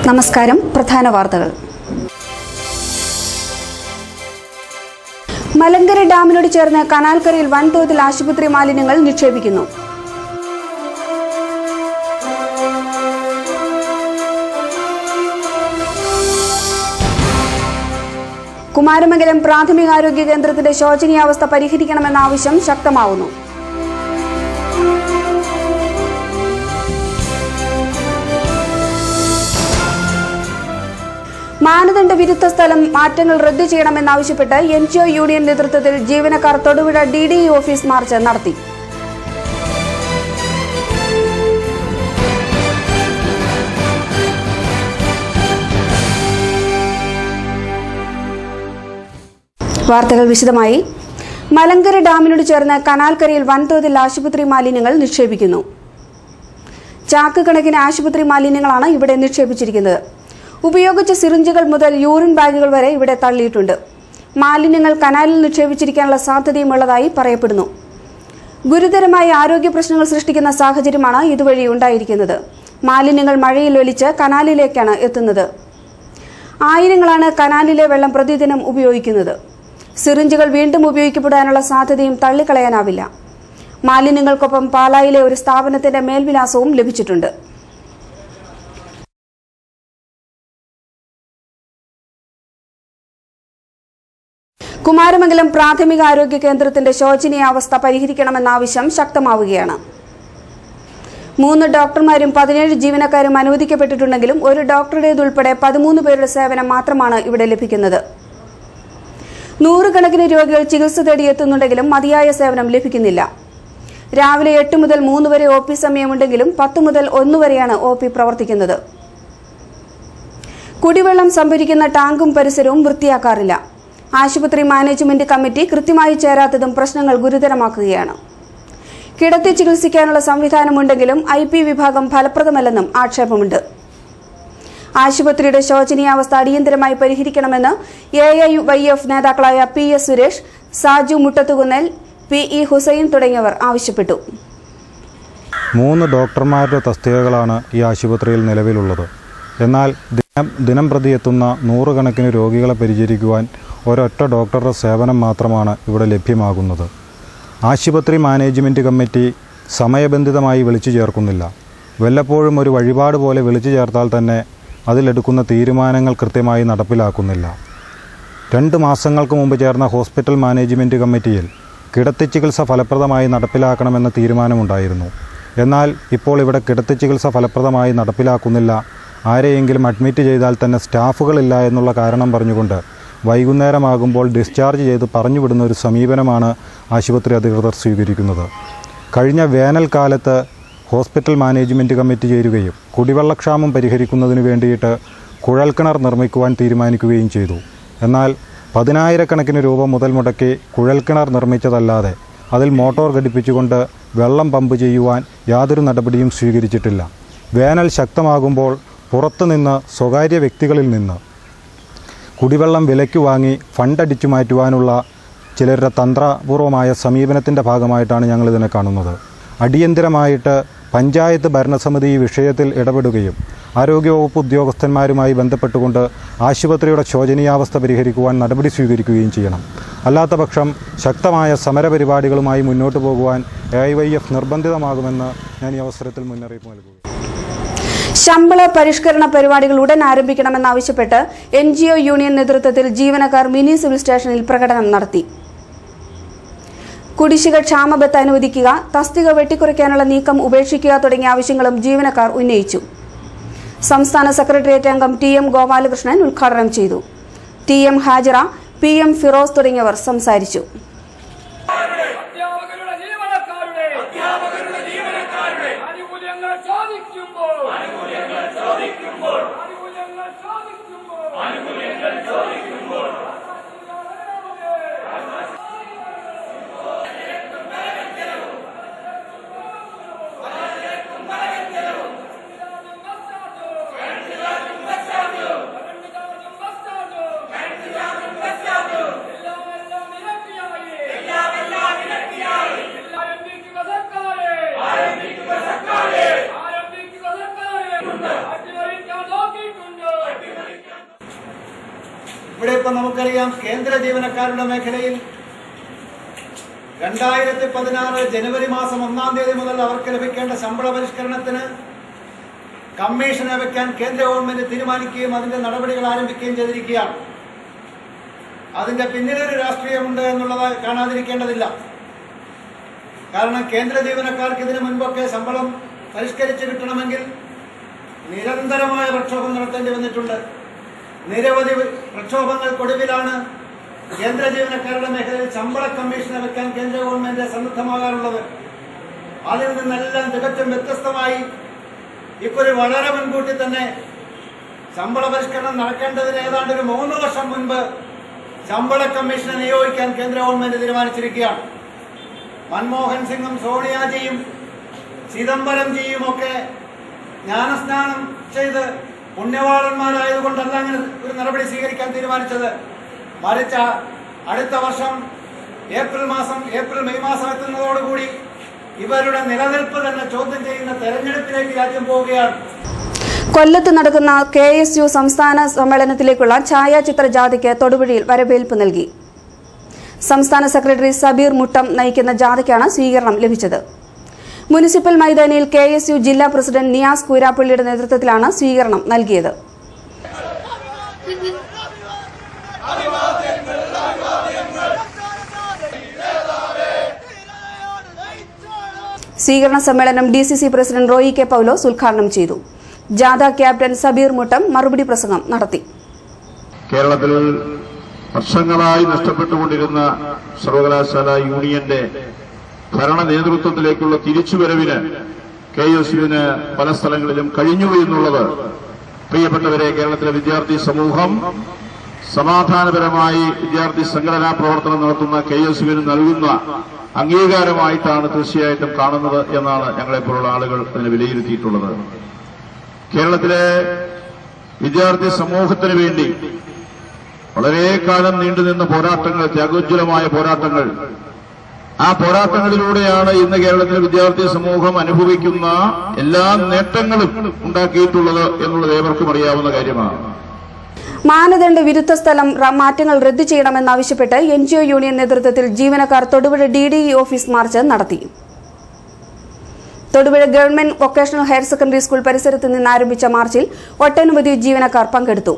നമസ്കാരം. പ്രധാന വാർത്തകൾ. മലങ്കര ഡാമിനോട് ചേർന്ന് കനാൽക്കരയിൽ വൻതോതിൽ ആശുപത്രി മാലിന്യങ്ങൾ നിക്ഷേപിക്കുന്നു. കുമാരമംഗലം പ്രാഥമികാരോഗ്യ കേന്ദ്രത്തിന്റെ ശോചനീയാവസ്ഥ പരിഹരിക്കണമെന്ന ആവശ്യം ശക്തമാവുന്നു. മാനദണ്ഡ വിരുദ്ധ സ്ഥലം മാറ്റങ്ങൾ റദ്ദു ചെയ്യണമെന്നാവശ്യപ്പെട്ട് NGO യൂണിയൻ നേതൃത്വത്തിൽ ജീവനക്കാർ തൊടുപുഴ DDE ഓഫീസ് മാർച്ച് നടത്തി. വാർത്തകൾ വിശദമായി. മലങ്കര ഡാമിനോട് ചേർന്ന് കനാൽക്കരയിൽ വൻതോതിൽ ആശുപത്രി മാലിന്യങ്ങൾ നിക്ഷേപിക്കുന്നു. ചാക്ക് കണക്കിന് ആശുപത്രി മാലിന്യങ്ങളാണ് ഇവിടെ നിക്ഷേപിച്ചിരിക്കുന്നത്. ഉപയോഗിച്ച സിറിഞ്ചുകൾ മുതൽ യൂറിൻ ബാഗുകൾ വരെ ഇവിടെ തള്ളിയിട്ടുണ്ട്. മാലിന്യങ്ങൾ കനാലിൽ നിക്ഷേപിച്ചിരിക്കാനുള്ള സാധ്യതയും ഉള്ളതായി പറയപ്പെടുന്നു. ഗുരുതരമായ ആരോഗ്യ പ്രശ്നങ്ങൾ സൃഷ്ടിക്കുന്ന സാഹചര്യമാണ് ഇതുവഴി ഉണ്ടായിരിക്കുന്നത്. മാലിന്യങ്ങൾ മഴയിൽ ഒലിച്ച് കനാലിലേക്കാണ് എത്തുന്നത്. ആയിരങ്ങളാണ് കനാലിലെ വെള്ളം പ്രതിദിനം ഉപയോഗിക്കുന്നത്. സിറിഞ്ചുകൾ വീണ്ടും ഉപയോഗിക്കപ്പെടാനുള്ള സാധ്യതയും തള്ളിക്കളയാനാവില്ല. മാലിന്യങ്ങൾക്കൊപ്പം പാലായിലെ ഒരു സ്ഥാപനത്തിന്റെ മേൽവിലാസവും ലഭിച്ചിട്ടുണ്ട്. കുമാരമംഗലം പ്രാഥമികാരോഗ്യ കേന്ദ്രത്തിന്റെ ശോചനീയാവസ്ഥ പരിഹരിക്കണമെന്ന ആവശ്യം ശക്തമാവുകയാണ്. 3 ഡോക്ടർമാരും 17 ജീവനക്കാരും അനുവദിക്കപ്പെട്ടിട്ടുണ്ടെങ്കിലും ഒരു ഡോക്ടറുടേതുൾപ്പെടെ 13 പേരുടെ സേവനം മാത്രമാണ് ഇവിടെ ലഭിക്കുന്നത്. 100 കണക്കിന് രോഗികൾ ചികിത്സ തേടിയെത്തുന്നുണ്ടെങ്കിലും മതിയായ സേവനം ലഭിക്കുന്നില്ല. രാവിലെ 8 മുതൽ 3 വരെ OP സമയമുണ്ടെങ്കിലും 10 മുതൽ 1 വരെയാണ് OP പ്രവർത്തിക്കുന്നത്. കുടിവെള്ളം സംഭരിക്കുന്ന ടാങ്കും പരിസരവും വൃത്തിയാക്കാറില്ല. ആശുപത്രി മാനേജ്മെന്റ് കമ്മിറ്റി കൃത്യമായി ചേരാത്തതും പ്രശ്നങ്ങൾ ഗുരുതരമാക്കുകയാണ്. കിടത്തി ചികിത്സിക്കാനുള്ള സംവിധാനമുണ്ടെങ്കിലും IP വിഭാഗം ഫലപ്രദമല്ലെന്നും ആക്ഷേപമുണ്ട്. ആശുപത്രിയുടെ ശോചനീയാവസ്ഥ അടിയന്തരമായി പരിഹരിക്കണമെന്ന് AIYF നേതാക്കളായ PS സുരേഷ്, സാജു മുട്ടത്തുകുന്നൽ, PE ഹുസൈൻ തുടങ്ങിയവർ ആവശ്യപ്പെട്ടു. 3 ഡോക്ടർമാരുടെ തസ്തികകളാണ് ഈ ആശുപത്രിയിൽ നിലവിലുള്ളത്. എന്നാൽ ദിനം പ്രതി എത്തുന്ന 100 കണക്കിന് രോഗികളെ പരിചരിക്കുവാൻ ഒരൊറ്റ ഡോക്ടറുടെ സേവനം മാത്രമാണ് ഇവിടെ ലഭ്യമാകുന്നത്. ആശുപത്രി മാനേജ്മെൻറ്റ് കമ്മിറ്റി സമയബന്ധിതമായി വിളിച്ചു ചേർക്കുന്നില്ല. വല്ലപ്പോഴും ഒരു വഴിപാട് പോലെ വിളിച്ചു ചേർത്താൽ തന്നെ അതിലെടുക്കുന്ന തീരുമാനങ്ങൾ കൃത്യമായി നടപ്പിലാക്കുന്നില്ല. 2 മാസങ്ങൾക്ക് മുമ്പ് ചേർന്ന ഹോസ്പിറ്റൽ മാനേജ്മെൻറ്റ് കമ്മിറ്റിയിൽ കിടത്തി ചികിത്സ ഫലപ്രദമായി നടപ്പിലാക്കണമെന്ന തീരുമാനമുണ്ടായിരുന്നു. എന്നാൽ ഇപ്പോൾ ഇവിടെ കിടത്തി ചികിത്സ ഫലപ്രദമായി നടപ്പിലാക്കുന്നില്ല. ആരെയെങ്കിലും അഡ്മിറ്റ് ചെയ്താൽ തന്നെ സ്റ്റാഫുകളില്ല എന്നുള്ള കാരണം പറഞ്ഞുകൊണ്ട് വൈകുന്നേരമാകുമ്പോൾ ഡിസ്ചാർജ് ചെയ്ത് പറഞ്ഞുവിടുന്ന ഒരു സമീപനമാണ് ആശുപത്രി അധികൃതർ സ്വീകരിക്കുന്നത്. കഴിഞ്ഞ വേനൽക്കാലത്ത് ഹോസ്പിറ്റൽ മാനേജ്മെൻറ്റ് കമ്മിറ്റി ചേരുകയും കുടിവെള്ളക്ഷാമം പരിഹരിക്കുന്നതിന് വേണ്ടിയിട്ട് കുഴൽക്കിണർ നിർമ്മിക്കുവാൻ തീരുമാനിക്കുകയും ചെയ്തു. എന്നാൽ 10,000 കണക്കിന് രൂപ മുതൽ മുടക്കി കുഴൽക്കിണർ നിർമ്മിച്ചതല്ലാതെ അതിൽ മോട്ടോർ ഘടിപ്പിച്ചുകൊണ്ട് വെള്ളം പമ്പ് ചെയ്യുവാൻ യാതൊരു നടപടിയും സ്വീകരിച്ചിട്ടില്ല. വേനൽ ശക്തമാകുമ്പോൾ പുറത്തുനിന്ന് സ്വകാര്യ വ്യക്തികളിൽ നിന്ന് കുടിവെള്ളം വിലയ്ക്ക് വാങ്ങി ഫണ്ടടിച്ചു മാറ്റുവാനുള്ള ചിലരുടെ തന്ത്രപൂർവമായ സമീപനത്തിൻ്റെ ഭാഗമായിട്ടാണ് ഞങ്ങളിതിനെ കാണുന്നത്. അടിയന്തരമായിട്ട് പഞ്ചായത്ത് ഭരണസമിതി ഈ വിഷയത്തിൽ ഇടപെടുകയും ആരോഗ്യവകുപ്പ് ഉദ്യോഗസ്ഥന്മാരുമായി ബന്ധപ്പെട്ടുകൊണ്ട് ആശുപത്രിയുടെ ശോചനീയാവസ്ഥ പരിഹരിക്കുവാൻ നടപടി സ്വീകരിക്കുകയും ചെയ്യണം. അല്ലാത്തപക്ഷം ശക്തമായ സമരപരിപാടികളുമായി മുന്നോട്ട് പോകുവാൻ AIYF നിർബന്ധിതമാകുമെന്ന് ഞാൻ ഈ അവസരത്തിൽ മുന്നറിയിപ്പ് നൽകുന്നു. ശമ്പള പരിഷ്കരണ പരിപാടികൾ ഉടൻ ആരംഭിക്കണമെന്നാവശ്യപ്പെട്ട് NGO യൂണിയൻ നേതൃത്വത്തിൽ ജീവനക്കാർ മിനി സിവിൽ സ്റ്റേഷനിൽ പ്രകടനം നടത്തി. കുടിശ്ശിക ക്ഷാമബത്ത് അനുവദിക്കുക, തസ്തിക വെട്ടിക്കുറയ്ക്കാനുള്ള നീക്കം ഉപേക്ഷിക്കുക തുടങ്ങിയ ആവശ്യങ്ങളും ജീവനക്കാർ ഉന്നയിച്ചു. സംസ്ഥാന സെക്രട്ടേറിയറ്റ് അംഗം TM ഗോപാലകൃഷ്ണൻ ഉദ്ഘാടനം ചെയ്തു. TM ഹാജറ, PM ഫിറോസ് തുടങ്ങിയവർ സംസാരിച്ചു. എല്ലാവർക്കും നമുക്കറിയാം, കേന്ദ്ര ജീവനക്കാരുടെ മേഖലയിൽ 2016 ജനുവരി മാസം 1-ാം തീയതി മുതൽ അവർക്ക് ലഭിക്കേണ്ട ശമ്പള പരിഷ്കരണത്തിന് കമ്മീഷനെ വെക്കാൻ കേന്ദ്ര ഗവൺമെന്റ് തീരുമാനിക്കുകയും അതിന്റെ നടപടികൾ ആരംഭിക്കുകയും ചെയ്തിരിക്കുകയാണ്. അതിന്റെ പിന്നിലൊരു രാഷ്ട്രീയമുണ്ട് എന്നുള്ളത് കാണാതിരിക്കേണ്ടതില്ല. കാരണം കേന്ദ്ര ജീവനക്കാർക്ക് ഇതിനു മുൻപൊക്കെ ശമ്പളം പരിഷ്കരിച്ച് കിട്ടണമെങ്കിൽ നിരന്തരമായ പ്രക്ഷോഭം നടത്തേണ്ടി വന്നിട്ടുണ്ട്. നിരവധി പ്രക്ഷോഭങ്ങൾക്കൊടുവിലാണ് കേന്ദ്ര ജീവനക്കാരുടെ മേഖലയിൽ ശമ്പള കമ്മീഷനെ വെക്കാൻ കേന്ദ്ര ഗവൺമെന്റ് സന്നദ്ധമാകാറുള്ളത്. അതിൽ നിന്നെല്ലാം തികച്ചും വ്യത്യസ്തമായി ഇക്കുറി വളരെ മുൻകൂട്ടി തന്നെ ശമ്പള പരിഷ്കരണം നടക്കേണ്ടതിന് ഏതാണ്ട് ഒരു 3 വർഷം മുൻപ് ശമ്പള കമ്മീഷനെ നിയോഗിക്കാൻ കേന്ദ്ര ഗവൺമെന്റ് തീരുമാനിച്ചിരിക്കുകയാണ്. മൻമോഹൻ സിംഗും സോണിയാജിയും ചിദംബരംജിയും ഒക്കെ ജ്ഞാനസ്നാനം ചെയ്ത് പുണ്യവാളന്മാരായതുകൊണ്ടല്ല അങ്ങനെ ഒരു നടപടി സ്വീകരിക്കാൻ തീരുമാനിച്ചത്. മറിച്ച് അടുത്ത വർഷം ഏപ്രിൽ മെയ് മാസം എത്തുന്നതോടുകൂടി ഇവരുടെ നിലനിൽപ്പ് തന്നെ ചോദ്യം ചെയ്യുന്ന തെരഞ്ഞെടുപ്പിലേക്ക് രാജ്യം പോവുകയാണ്. കൊല്ലത്ത് നടക്കുന്ന KSU സംസ്ഥാന സമ്മേളനത്തിലേക്കുള്ള ഛായാചിത്ര ജാഥയ്ക്ക് തൊടുപുഴയിൽ വരവേൽപ്പ് നൽകി. സംസ്ഥാന സെക്രട്ടറി സബീർ മുട്ടം നയിക്കുന്ന ജാഥയ്ക്കാണ് സ്വീകരണം ലഭിച്ചത്. മുനിസിപ്പൽ മൈതാനിയിൽ KSU ജില്ലാ പ്രസിഡന്റ് നിയാസ് കൂരാപ്പള്ളിയുടെ നേതൃത്വത്തിലാണ് സ്വീകരണം നൽകിയത്. സ്വീകരണ സമ്മേളനം DCC പ്രസിഡന്റ് റോയി കെ പൗലോസ് ഉദ്ഘാടനം ചെയ്തു. ജാഥ ക്യാപ്റ്റൻ സബീർ മുട്ടം മറുപടി പ്രസംഗം നടത്തി. കേരളത്തിൽ വർഷങ്ങളായി നഷ്ടപ്പെട്ടുകൊണ്ടിരുന്ന സർവകലാശാല യൂണിയന്റെ ഭരണ നേതൃത്വത്തിലേക്കുള്ള തിരിച്ചുവരവിന് KSUവിന് പല സ്ഥലങ്ങളിലും കഴിഞ്ഞു എന്നുള്ളത് പ്രിയപ്പെട്ടവരെ, കേരളത്തിലെ വിദ്യാർത്ഥി സമൂഹം സമാധാനപരമായി വിദ്യാർത്ഥി സംഘടനാ പ്രവർത്തനം നടത്തുന്ന KSUവിന് നൽകുന്ന അംഗീകാരമായിട്ടാണ് തീർച്ചയായിട്ടും കാണുന്നത് എന്നാണ് ഞങ്ങളെപ്പോലുള്ള ആളുകൾ അതിനെ വിലയിരുത്തിയിട്ടുള്ളത്. കേരളത്തിലെ വിദ്യാർത്ഥി സമൂഹത്തിന് വേണ്ടി വളരെ കാലം നീണ്ടുനിന്ന പോരാട്ടങ്ങൾ, ത്യാഗോജ്വലമായ പോരാട്ടങ്ങൾ, ആ പോരാട്ടങ്ങളിലൂടെയാണ് ഇന്ന് കേരളത്തിലെ വിദ്യാർത്ഥി സമൂഹം അനുഭവിക്കുന്ന എല്ലാ നേട്ടങ്ങളും ഉണ്ടാക്കിയിട്ടുള്ളത് എന്നുള്ളത് ഏവർക്കും അറിയാവുന്ന കാര്യമാണ്. മാനദണ്ഡ വിരുദ്ധ സ്ഥലം മാറ്റങ്ങൾ റദ്ദു ചെയ്യണമെന്നാവശ്യപ്പെട്ട് NGO യൂണിയൻ നേതൃത്വത്തിൽ ജീവനക്കാർ തൊടുപുഴ DDE ഓഫീസ് മാർച്ച് നടത്തി. Thodupuzha government vocational higher secondary school പരിസരത്ത് നിന്ന് ആരംഭിച്ച മാർച്ചിൽ ഒട്ടനവധി ജീവനക്കാർ പങ്കെടുത്തു.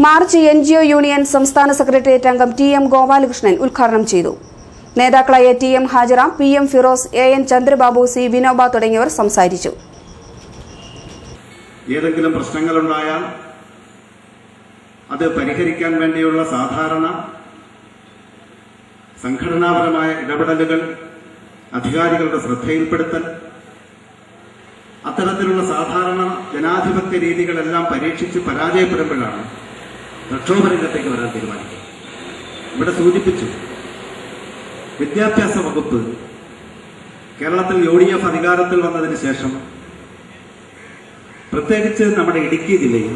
മാർച്ച് NGO യൂണിയൻ സംസ്ഥാന സെക്രട്ടേറിയറ്റ് അംഗം TM ഗോപാലകൃഷ്ണൻ ഉദ്ഘാടനം ചെയ്തു. നേതാക്കളായ TM Hajara, PM Firoz, AN Chandrababu, C Vinoba തുടങ്ങിയവർ സംസാരിച്ചു. ഏതെങ്കിലും പ്രശ്നങ്ങളുണ്ടായാൽ അത് പരിഹരിക്കാൻ വേണ്ടിയുള്ള സാധാരണ സംഘടനാപരമായ ഇടപെടലുകൾ, അധികാരികളുടെ ശ്രദ്ധയിൽപ്പെടുത്തൽ, അത്തരത്തിലുള്ള സാധാരണ ജനാധിപത്യ രീതികളെല്ലാം പരീക്ഷിച്ച് പരാജയപ്പെടുമ്പോഴാണ് പ്രക്ഷോഭരംഗത്തേക്ക് വരാൻ തീരുമാനിക്കുന്നത്. ഇവിടെ സൂചിപ്പിച്ചു, വിദ്യാഭ്യാസ വകുപ്പ് കേരളത്തിൽ UDF അധികാരത്തിൽ വന്നതിന് ശേഷം, പ്രത്യേകിച്ച് നമ്മുടെ ഇടുക്കി ജില്ലയിൽ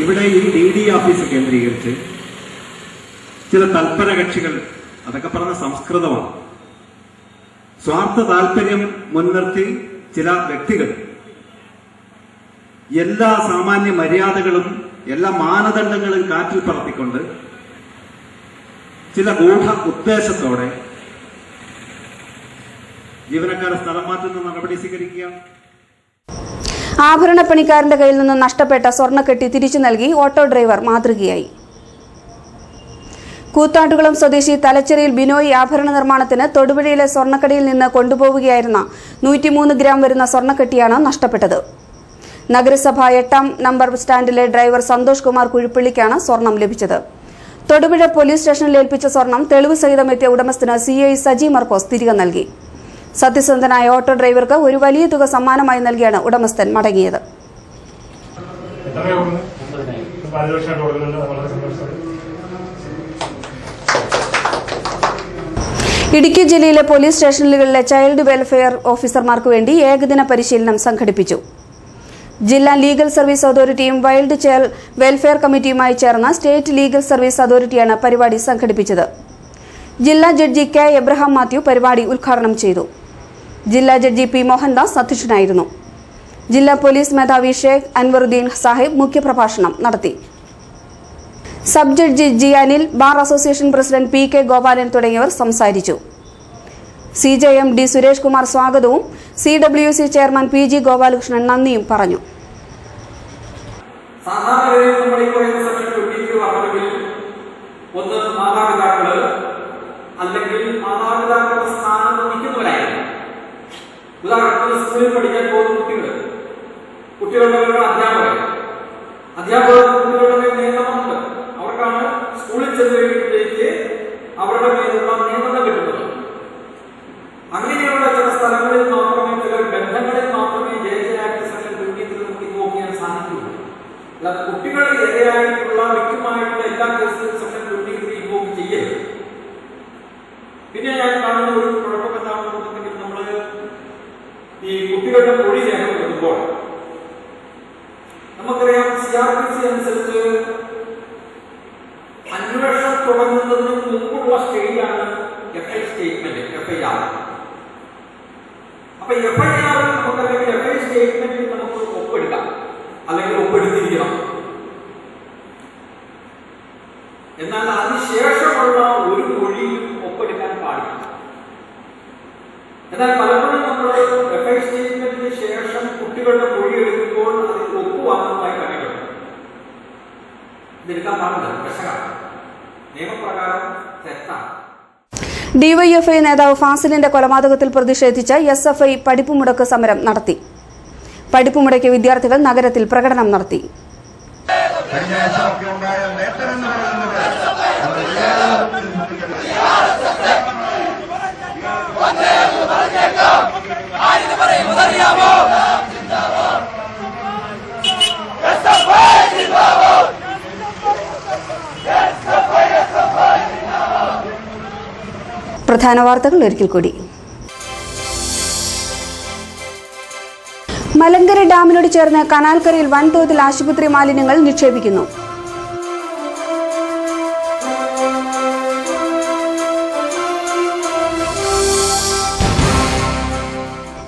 ഇവിടെ ഈ DD ഓഫീസ് കേന്ദ്രീകരിച്ച് ചില തൽപര കക്ഷികൾ, അതൊക്കെ പറഞ്ഞ സംസ്കൃതമാണ്, സ്വാർത്ഥ താല്പര്യം മുൻനിർത്തി ചില വ്യക്തികൾ എല്ലാ സാമാന്യ മര്യാദകളും എല്ലാ മാനദണ്ഡങ്ങളും കാറ്റിൽ പറത്തിക്കൊണ്ട് ചില ഗൂഢ ഉദ്ദേശത്തോടെ ജീവനക്കാരെ സ്ഥലം മാറ്റുന്ന നടപടി സ്വീകരിക്കുകയാണ്. ആഭരണപ്പണിക്കാരന്റെ കയ്യിൽ നിന്ന് നഷ്ടപ്പെട്ട സ്വർണ്ണക്കെട്ടി തിരിച്ചു നൽകി ഓട്ടോ ഡ്രൈവർ മാതൃകയായി. കൂത്താട്ടുകുളം സ്വദേശി തലച്ചെറിയിൽ ബിനോയ് ആഭരണ നിർമ്മാണത്തിന് തൊടുപുഴയിലെ സ്വർണ്ണക്കടയിൽ നിന്ന് കൊണ്ടുപോവുകയായിരുന്ന 103 ഗ്രാം വരുന്ന സ്വർണ്ണക്കെട്ടിയാണ് നഷ്ടപ്പെട്ടത്. നഗരസഭ 8-ാം നമ്പർ സ്റ്റാൻഡിലെ ഡ്രൈവർ സന്തോഷ് കുമാർ കുഴിപ്പള്ളിക്കാണ് സ്വർണം ലഭിച്ചത്. തൊടുപുഴ പോലീസ് സ്റ്റേഷനിൽ ഏൽപ്പിച്ച സ്വർണം തെളിവ് സഹിതം എത്തിയ ഉടമസ്ഥന് CI സജി മർക്കോസ് തിരികെ നൽകി. സത്യസന്ധനായ ഓട്ടോ ഡ്രൈവർക്ക് ഒരു വലിയ തുക സമ്മാനമായി നൽകിയാണ് ഉടമസ്ഥൻ മടങ്ങിയത്. ഇടുക്കി ജില്ലയിലെ പോലീസ് സ്റ്റേഷനുകളിലെ ചൈൽഡ് വെൽഫെയർ ഓഫീസർമാർക്ക് വേണ്ടി ഏകദിന പരിശീലനം സംഘടിപ്പിച്ചു. ജില്ലാ ലീഗൽ സർവീസ് അതോറിറ്റിയും വൈൽഡ് ചൈൽഡ് വെൽഫെയർ കമ്മിറ്റിയുമായി ചേർന്ന സ്റ്റേറ്റ് ലീഗൽ സർവീസ് അതോറിറ്റിയാണ് പരിപാടി സംഘടിപ്പിച്ചത്. ജില്ലാ ജഡ്ജി കെ എബ്രഹാം മാത്യു പരിപാടി ഉദ്ഘാടനം ചെയ്തു. ജില്ലാ ജഡ്ജി പി മോഹൻദാസ് അധ്യക്ഷനായിരുന്നു. ജില്ലാ പോലീസ് മേധാവി ഷേഖ് അൻവറുദ്ദീൻ സാഹിബ് മുഖ്യപ്രഭാഷണം നടത്തി. Sub judge G Anil, bar association president P K Gopalan തുടങ്ങിയവർ സംസാരിച്ചു. CJM ഡി സുരേഷ് കുമാർ സ്വാഗതവും CWC ചെയർമാൻ PG ഗോപാലകൃഷ്ണൻ നന്ദിയും പറഞ്ഞു. അല്ലെങ്കിൽ മാതാപിതാക്കളുടെ സ്ഥാനത്ത് നിൽക്കുന്നവരായിരുന്നു. ഉദാഹരണത്തിന് സ്കൂളിൽ പഠിക്കാൻ പോകുന്ന കുട്ടികളുടെ അധ്യാപകർ കുട്ടികളുടെ മേൽ നിയന്ത്രണമുണ്ട്. അവർക്കാണ് സ്കൂളിൽ ചെന്ന് കഴിയുമ്പോഴേക്ക് അവരുടെ മേലുള്ള നിയന്ത്രണം കിട്ടുന്നത്. അങ്ങനെയുള്ള ചില സ്ഥലങ്ങളിൽ മാത്രമേ, ചില ബന്ധങ്ങളിൽ മാത്രമേ JJ ആക്ട് സെക്ഷൻ 23 നമുക്ക് ഇൻവോക്ക് ചെയ്യാൻ സാധിക്കുകയുള്ളൂ. അല്ലാതെ കുട്ടികൾ ഇരയായിട്ടുള്ള വ്യക്തിമായിട്ടുള്ള എല്ലാ കേസുകളും സെക്ഷൻ 23 ഇൻവോക്ക് ചെയ്യരുത്. പിന്നെ ഞാൻ കാണുന്ന ഒരു കുഴപ്പം എന്താണെന്നുണ്ടെങ്കിൽ, നമ്മൾ ഈ കുട്ടികളുടെ മൊഴി രേഖപ്പെടുത്തുമ്പോൾ നമുക്കറിയാം CRPC അനുസരിച്ച് അന്വേഷണം തുടങ്ങുന്നതിന് മുമ്പുള്ള സ്റ്റേജാണ് FI സ്റ്റേറ്റ്മെന്റ്, FIR. അപ്പൊ FIR നമുക്കല്ലെങ്കിൽ FI സ്റ്റേറ്റ്മെന്റിൽ നമുക്ക് ഒപ്പെടുക്കാം, അല്ലെങ്കിൽ ഒപ്പെടുത്തിരിക്കണം. എന്നാൽ അതിനുശേഷമുള്ള ഒരു മൊഴിയും ഒപ്പെടുക്കാൻ പാടില്ല. എന്നാൽ പലപ്പോഴും നമ്മൾ FI സ്റ്റേറ്റ്മെന്റിന് ശേഷം കുട്ടികളുടെ മൊഴി എടുക്കുമ്പോൾ അതിൽ ഒപ്പുവാങ്ങുന്നതായി കണ്ടിട്ടുണ്ട്. ഇതെടുക്കാൻ പാടില്ല, പ്രശ്നമാണ്, നിയമപ്രകാരം തെറ്റാണ്. DYFI നേതാവ് ഫാസിലിന്റെ കൊലപാതകത്തിൽ പ്രതിഷേധിച്ച് SFI പഠിപ്പുമുടക്ക് സമരം നടത്തി. പഠിപ്പുമുടക്കിയ വിദ്യാർത്ഥികൾ നഗരത്തിൽ പ്രകടനം നടത്തി. പ്രധാന വാർത്തകൾ ഒരിക്കൽ കൂടി. മലങ്കര ഡാമിനോട് ചേർന്ന് കനാൽക്കരയിൽ വൻതോതിൽ ആശുപത്രി മാലിന്യങ്ങൾ നിക്ഷേപിക്കുന്നു.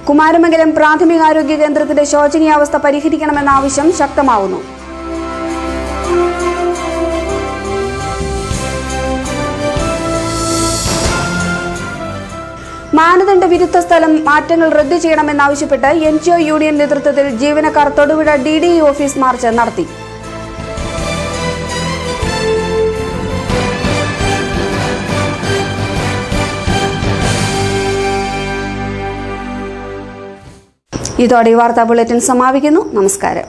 കുമാരമംഗലം പ്രാഥമികാരോഗ്യ കേന്ദ്രത്തിന്റെ ശോചനീയാവസ്ഥ പരിഹരിക്കണമെന്ന ആവശ്യം ശക്തമാവുന്നു. മാനദണ്ഡ വിരുദ്ധ സ്ഥലം മാറ്റങ്ങൾ റദ്ദു ചെയ്യണമെന്നാവശ്യപ്പെട്ട് NGO യൂണിയൻ നേതൃത്വത്തിൽ ജീവനക്കാർ തൊടുപുഴ DDE ഓഫീസ് മാർച്ച് നടത്തി. ഇതോടെ ഈ വാർത്താ ബുള്ളറ്റിൻ സമാപിക്കുന്നു. നമസ്കാരം.